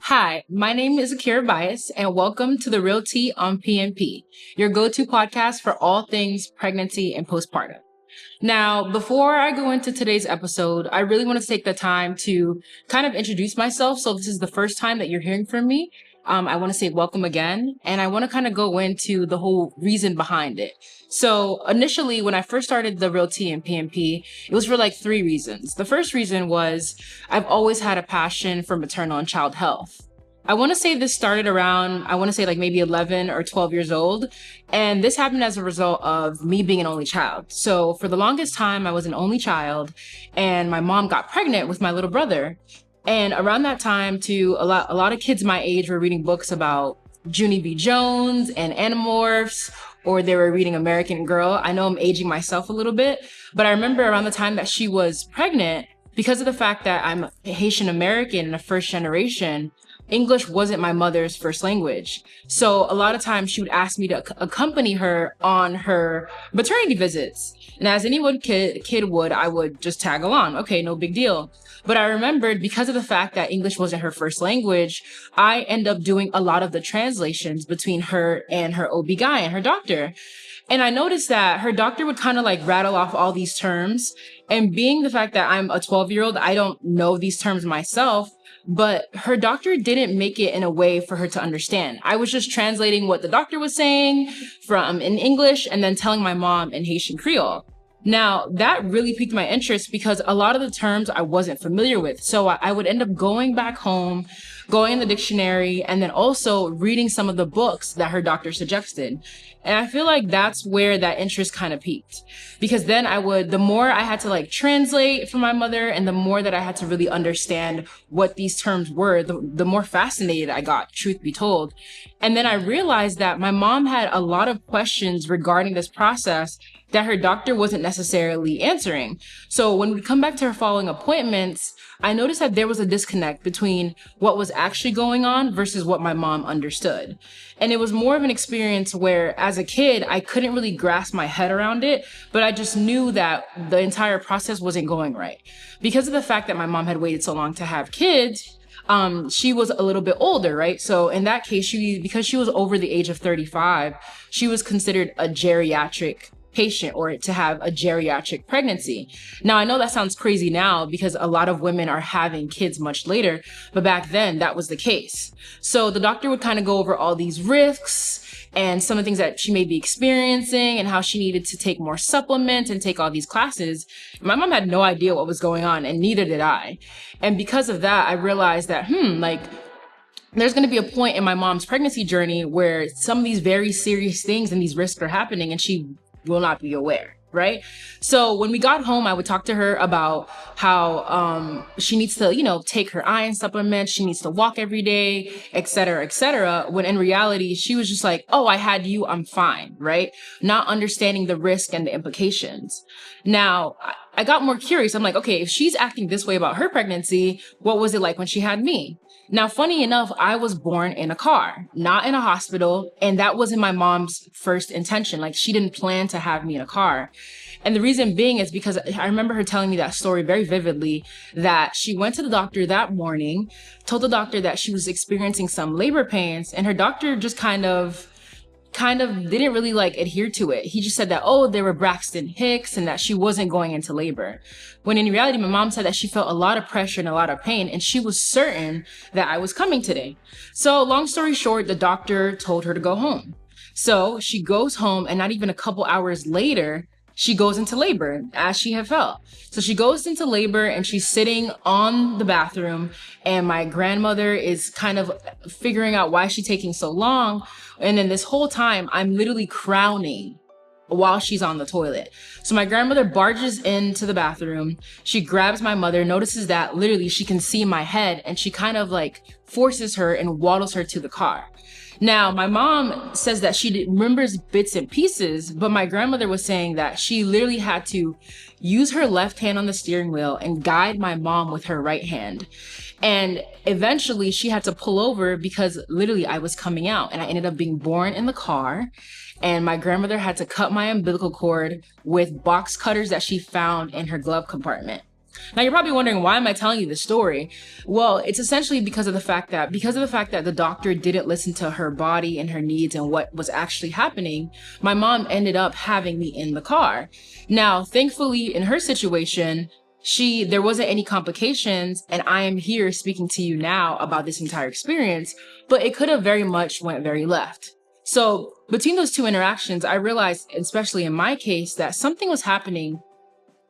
Hi, my name is Akira, and welcome to the Real Tea on PNP, your go-to podcast for all things pregnancy and postpartum. Now, before I go into today's episode, I really want to take the time to kind of introduce myself. So this is the first time that you're hearing from me. I want to say welcome again, and I want to kind of go into the whole reason behind it. So initially, when I first started the Real Tea and PNP, it was for like 3 reasons. The first reason was I've always had a passion for maternal and child health. I want to say this started around, I want to say like maybe 11 or 12 years old. And this happened as a result of me being an only child. So for the longest time, I was an only child and my mom got pregnant with my little brother. And around that time too, a lot of kids my age were reading books about Junie B. Jones and Animorphs, or they were reading American Girl. I know I'm aging myself a little bit, but I remember around the time that she was pregnant, because of the fact that I'm Haitian-American and a first generation, English wasn't my mother's first language. So a lot of times she would ask me to accompany her on her maternity visits. And as any kid would, I would just tag along. Okay, no big deal. But I remembered because of the fact that English wasn't her first language, I end up doing a lot of the translations between her and her OB-GYN, her doctor. And I noticed that her doctor would kind of like rattle off all these terms. And being the fact that I'm a 12-year-old, I don't know these terms myself, but her doctor didn't make it in a way for her to understand. I was just translating what the doctor was saying from in English and then telling my mom in Haitian Creole. Now, that really piqued my interest because a lot of the terms I wasn't familiar with. So I would end up going back home, going in the dictionary, and then also reading some of the books that her doctor suggested. And I feel like that's where that interest kind of peaked, because then the more I had to like translate for my mother and the more that I had to really understand what these terms were, the more fascinated I got, truth be told. And then I realized that my mom had a lot of questions regarding this process that her doctor wasn't necessarily answering. So when we come back to her following appointments, I noticed that there was a disconnect between what was actually going on versus what my mom understood. And it was more of an experience where as a kid, I couldn't really grasp my head around it, but I just knew that the entire process wasn't going right. Because of the fact that my mom had waited so long to have kids, she was a little bit older, right? So in that case, because she was over the age of 35, she was considered a geriatric patient, or to have a geriatric pregnancy. Now, I know that sounds crazy now because a lot of women are having kids much later, but back then that was the case. So the doctor would kind of go over all these risks and some of the things that she may be experiencing and how she needed to take more supplements and take all these classes. My mom had no idea what was going on, and neither did I. And because of that, I realized that, there's going to be a point in my mom's pregnancy journey where some of these very serious things and these risks are happening and she will not be aware, right? So when we got home, I would talk to her about how she needs to, take her iron supplements, she needs to walk every day, et cetera, et cetera. When in reality, she was just like, oh, I had you, I'm fine, right? Not understanding the risk and the implications. Now, I got more curious. I'm like, okay, if she's acting this way about her pregnancy, what was it like when she had me? Now, funny enough, I was born in a car, not in a hospital. And that wasn't my mom's first intention. Like, she didn't plan to have me in a car. And the reason being is because I remember her telling me that story very vividly, that she went to the doctor that morning, told the doctor that she was experiencing some labor pains, and her doctor just kind of didn't really like adhere to it. He just said that, oh, there were Braxton Hicks and that she wasn't going into labor. When in reality, my mom said that she felt a lot of pressure and a lot of pain, and she was certain that I was coming today. So long story short, the doctor told her to go home. So she goes home, and not even a couple hours later, she goes into labor as she had felt. So she goes into labor and she's sitting on the bathroom, and my grandmother is kind of figuring out why she's taking so long. And then this whole time I'm literally crowning while she's on the toilet. So my grandmother barges into the bathroom. She grabs my mother, notices that literally she can see my head, and she kind of like forces her and waddles her to the car. Now, my mom says that she remembers bits and pieces, but my grandmother was saying that she literally had to use her left hand on the steering wheel and guide my mom with her right hand. And eventually she had to pull over because literally I was coming out, and I ended up being born in the car. And my grandmother had to cut my umbilical cord with box cutters that she found in her glove compartment. Now you're probably wondering, why am I telling you this story? Well, it's essentially because of the fact that the doctor didn't listen to her body and her needs and what was actually happening, my mom ended up having me in the car. Now, thankfully, in her situation, there wasn't any complications, and I am here speaking to you now about this entire experience, but it could have very much went very left. So between those two interactions, I realized, especially in my case, that something was happening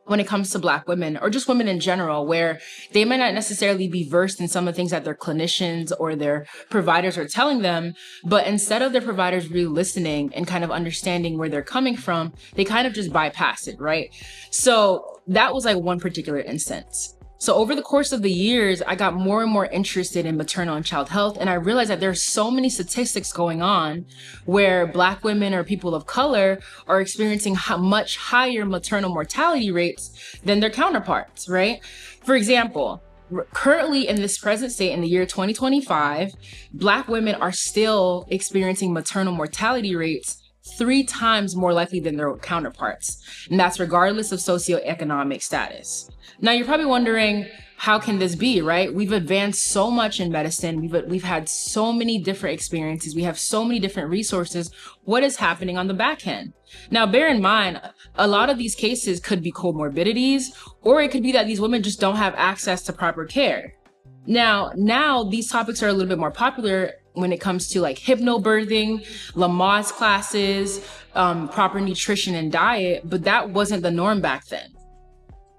when it comes to Black women, or just women in general, where they might not necessarily be versed in some of the things that their clinicians or their providers are telling them, but instead of their providers really listening and kind of understanding where they're coming from, they kind of just bypass it, right? So that was like one particular instance. So over the course of the years, I got more and more interested in maternal and child health. And I realized that there's so many statistics going on where Black women or people of color are experiencing much higher maternal mortality rates than their counterparts, right? For example, currently in this present state, in the year 2025, Black women are still experiencing maternal mortality rates 3 times more likely than their counterparts. And that's regardless of socioeconomic status. Now, you're probably wondering, how can this be, right? We've advanced so much in medicine. We've had so many different experiences. We have so many different resources. What is happening on the back end? Now, bear in mind, a lot of these cases could be comorbidities, or it could be that these women just don't have access to proper care. Now these topics are a little bit more popular when it comes to like hypnobirthing, Lamaze classes, proper nutrition and diet, but that wasn't the norm back then.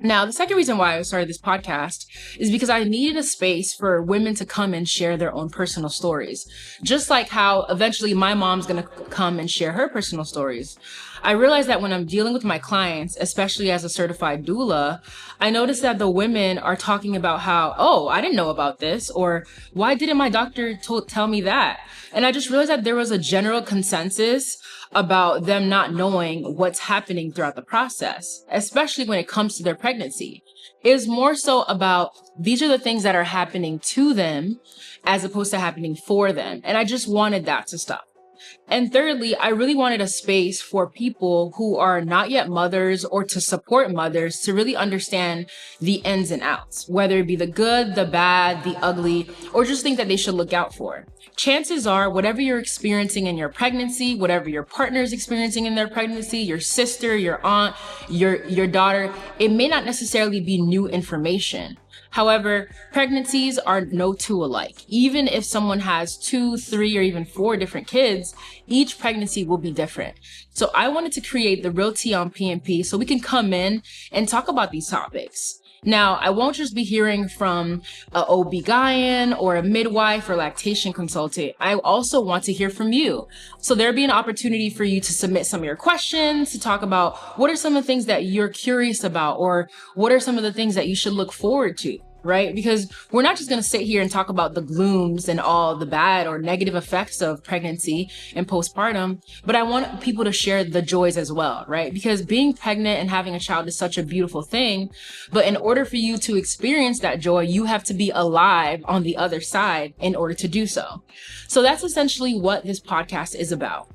Now, the second reason why I started this podcast is because I needed a space for women to come and share their own personal stories. Just like how eventually my mom's going to come and share her personal stories. I realized that when I'm dealing with my clients, especially as a certified doula, I noticed that the women are talking about how, oh, I didn't know about this, or why didn't my doctor tell me that? And I just realized that there was a general consensus about them not knowing what's happening throughout the process, especially when it comes to their pregnancy. It is more so about, these are the things that are happening to them as opposed to happening for them. And I just wanted that to stop. And thirdly, I really wanted a space for people who are not yet mothers, or to support mothers, to really understand the ins and outs, whether it be the good, the bad, the ugly, or just things that they should look out for. Chances are, whatever you're experiencing in your pregnancy, whatever your partner is experiencing in their pregnancy, your sister, your aunt, your daughter, it may not necessarily be new information. However, pregnancies are no two alike. Even if someone has 2, 3, or even 4 different kids, each pregnancy will be different. So I wanted to create the Real Tea on PNP so we can come in and talk about these topics. Now, I won't just be hearing from an OB-GYN or a midwife or lactation consultant. I also want to hear from you. So there'll be an opportunity for you to submit some of your questions, to talk about what are some of the things that you're curious about, or what are some of the things that you should look forward to, right? Because we're not just going to sit here and talk about the glooms and all the bad or negative effects of pregnancy and postpartum, but I want people to share the joys as well, right? Because being pregnant and having a child is such a beautiful thing, but in order for you to experience that joy, you have to be alive on the other side in order to do so. So that's essentially what this podcast is about.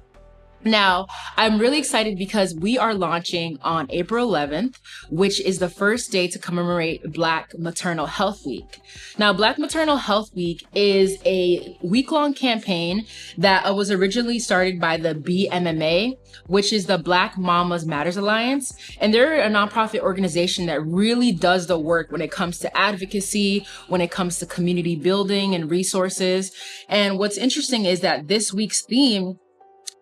Now, I'm really excited because we are launching on April 11th, which is the first day to commemorate Black Maternal Health Week. Now, Black Maternal Health Week is a week-long campaign that was originally started by the BMMA, which is the Black Mamas Matters Alliance. And they're a nonprofit organization that really does the work when it comes to advocacy, when it comes to community building and resources. And what's interesting is that this week's theme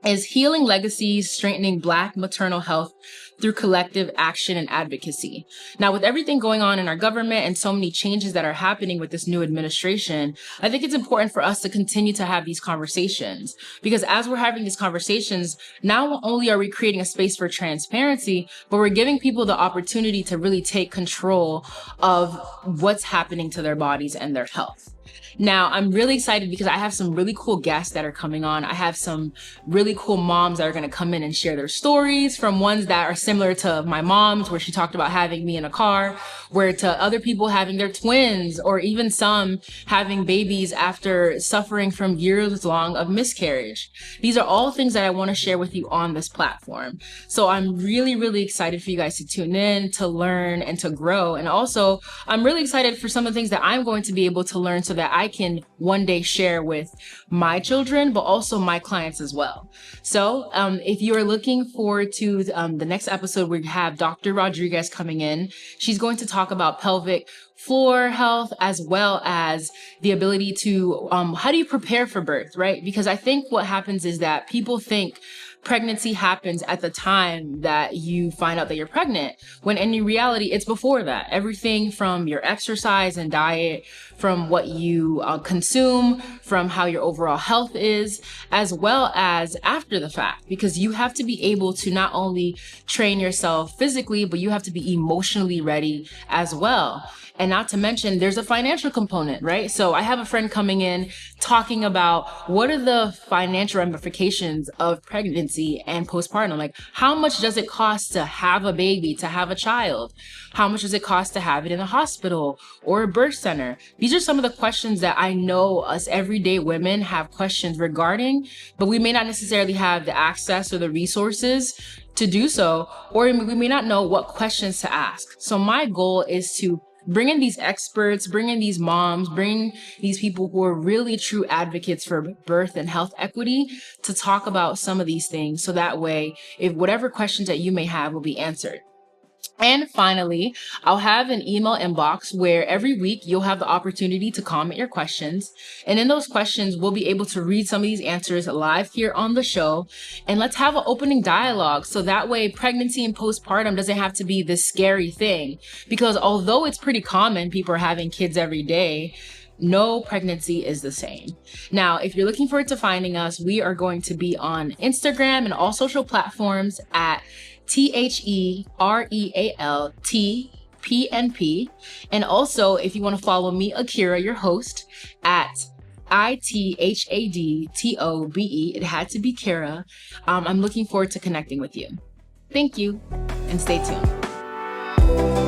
is healing legacies, strengthening Black maternal health through collective action and advocacy. Now, with everything going on in our government and so many changes that are happening with this new administration, I think it's important for us to continue to have these conversations, because as we're having these conversations, not only are we creating a space for transparency, but we're giving people the opportunity to really take control of what's happening to their bodies and their health. Now, I'm really excited because I have some really cool guests that are coming on. I have some really cool moms that are going to come in and share their stories, from ones that are similar to my mom's, where she talked about having me in a car, where to other people having their twins, or even some having babies after suffering from years long of miscarriage. These are all things that I want to share with you on this platform. So I'm really, really excited for you guys to tune in, to learn, and to grow. And also, I'm really excited for some of the things that I'm going to be able to learn so that I can one day share with my children, but also my clients as well. So if you are looking forward to the next episode, we have Dr. Rodriguez coming in. She's going to talk about pelvic floor health, as well as the ability to, how do you prepare for birth, right? Because I think what happens is that people think pregnancy happens at the time that you find out that you're pregnant, when in reality, it's before that. Everything from your exercise and diet, from what you consume, from how your overall health is, as well as after the fact, because you have to be able to not only train yourself physically, but you have to be emotionally ready as well. And not to mention, there's a financial component, right? So I have a friend coming in talking about what are the financial ramifications of pregnancy and postpartum. Like, how much does it cost to have a baby, to have a child? How much does it cost to have it in a hospital or a birth center? These are some of the questions that I know us everyday women have questions regarding, but we may not necessarily have the access or the resources to do so, or we may not know what questions to ask. So my goal is to bring in these experts, bring in these moms, bring these people who are really true advocates for birth and health equity to talk about some of these things. So that way, if whatever questions that you may have will be answered. And finally, I'll have an email inbox where every week you'll have the opportunity to comment your questions. And in those questions, we'll be able to read some of these answers live here on the show. And let's have an opening dialogue. So that way pregnancy and postpartum doesn't have to be this scary thing. Because although it's pretty common, people are having kids every day, no pregnancy is the same. Now, if you're looking forward to finding us, we are going to be on Instagram and all social platforms at TherealTPNP. And also, if you want to follow me, Akira, your host, at ITHADTOBE, it had to be Kara. I'm looking forward to connecting with you. Thank you, and stay tuned.